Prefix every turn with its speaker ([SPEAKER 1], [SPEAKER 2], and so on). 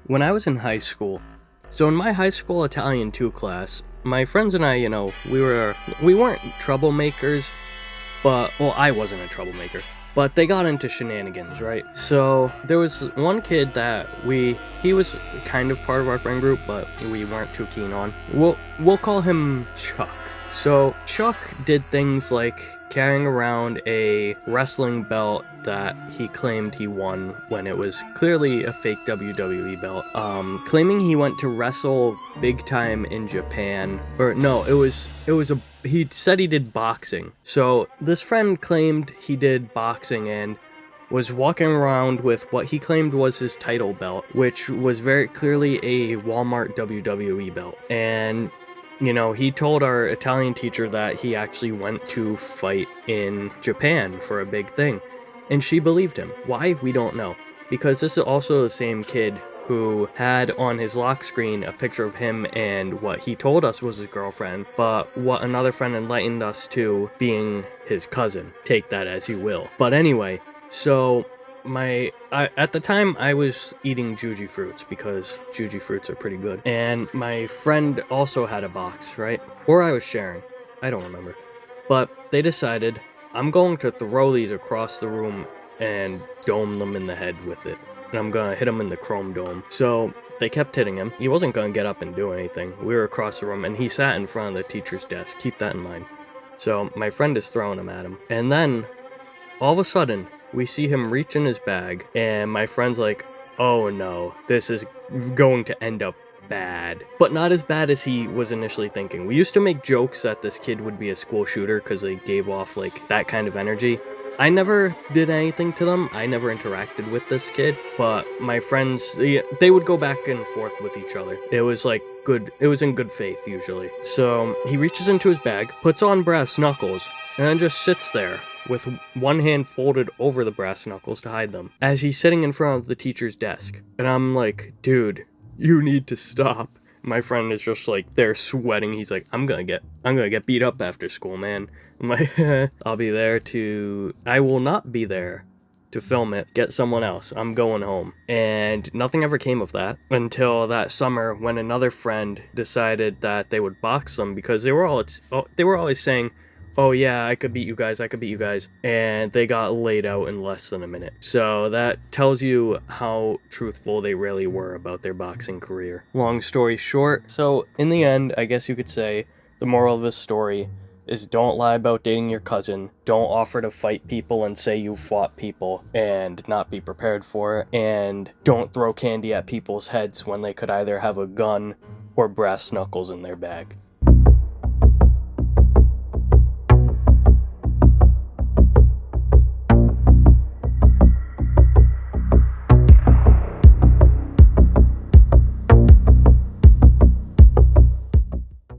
[SPEAKER 1] When I was in high school, so in my high school Italian 2 class, my friends and I, we weren't troublemakers, but, well, I wasn't a troublemaker, but they got into shenanigans, right? So there was one kid that he was kind of part of our friend group, but we weren't too keen on. We'll call him Chuck. So Chuck did things like carrying around a wrestling belt that he claimed he won when it was clearly a fake WWE belt. Claiming he went to wrestle big time in Japan, or no, he said he did boxing. So this friend claimed he did boxing and was walking around with what he claimed was his title belt, which was very clearly a Walmart WWE belt. And he told our Italian teacher that he actually went to fight in Japan for a big thing. And she believed him. Why? We don't know. Because this is also the same kid who had on his lock screen a picture of him and what he told us was his girlfriend, but what another friend enlightened us to being his cousin. Take that as you will. But anyway, so at the time I was eating Juji fruits because Juji fruits are pretty good, and my friend also had a box, right? Or I was sharing, I don't remember. But they decided, I'm going to throw these across the room and dome them in the head with it, and I'm gonna hit him in the chrome dome. So they kept hitting him. He wasn't gonna get up and do anything. We were across the room and he sat in front of the teacher's desk. Keep that in mind. So my friend is throwing him at him, and then all of a sudden we see him reach in his bag, and my friend's like, oh no, this is going to end up bad. But not as bad as he was initially thinking. We used to make jokes that this kid would be a school shooter because they gave off like that kind of energy. I never did anything to them. I never interacted with this kid, but my friends, they would go back and forth with each other. It was like good, it was in good faith usually. So he reaches into his bag, puts on brass knuckles, and then just sits there with one hand folded over the brass knuckles to hide them, as he's sitting in front of the teacher's desk. And I'm like, dude, you need to stop. My friend is just like, they're sweating. He's like, I'm gonna get beat up after school, man. I'm like, I will not be there to film it. Get someone else. I'm going home. And nothing ever came of that until that summer when another friend decided that they would box them because they were always saying, oh yeah, I could beat you guys, and they got laid out in less than a minute. So that tells you how truthful they really were about their boxing career. Long story short, so in the end, I guess you could say, the moral of this story is don't lie about dating your cousin, don't offer to fight people and say you fought people and not be prepared for it, and don't throw candy at people's heads when they could either have a gun or brass knuckles in their bag.